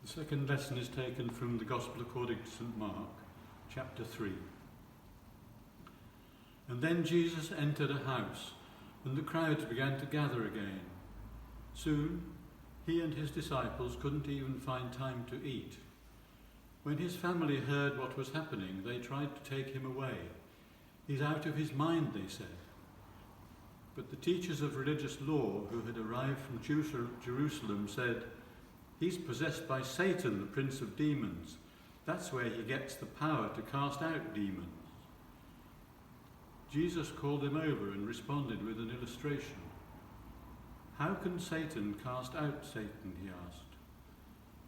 The second lesson is taken from the Gospel according to St. Mark, chapter 3. And then Jesus entered a house, and the crowds began to gather again. Soon, he and his disciples couldn't even find time to eat. When his family heard what was happening, they tried to take him away. He's out of his mind, they said. But the teachers of religious law who had arrived from Jerusalem said, "He's possessed by Satan, the prince of demons. That's where he gets the power to cast out demons." Jesus called them over and responded with an illustration. "How can Satan cast out Satan?" he asked.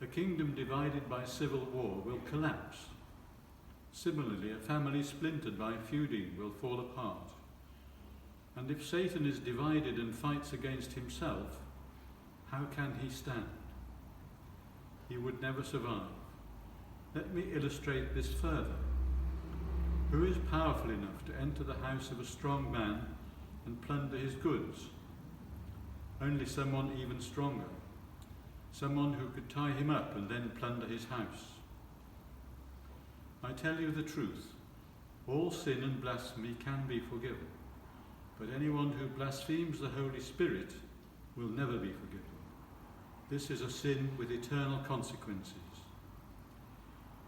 "A kingdom divided by civil war will collapse. Similarly, a family splintered by feuding will fall apart. And if Satan is divided and fights against himself, how can he stand? He would never survive. Let me illustrate this further. Who is powerful enough to enter the house of a strong man and plunder his goods? Only someone even stronger. Someone who could tie him up and then plunder his house. I tell you the truth. All sin and blasphemy can be forgiven. But anyone who blasphemes the Holy Spirit will never be forgiven. This is a sin with eternal consequences."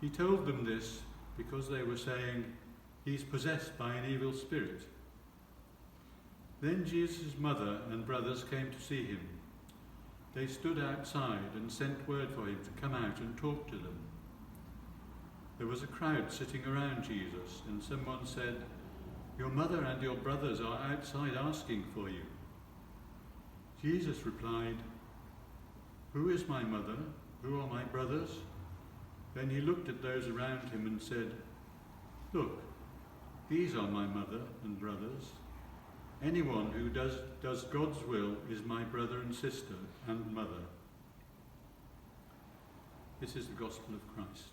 He told them this because they were saying, "He's possessed by an evil spirit." Then Jesus' mother and brothers came to see him. They stood outside and sent word for him to come out and talk to them. There was a crowd sitting around Jesus, and someone said, "Your mother and your brothers are outside asking for you." Jesus replied, "Who is my mother? Who are my brothers?" Then he looked at those around him and said, "Look, these are my mother and brothers. Anyone who does God's will is my brother and sister and mother." This is the gospel of Christ.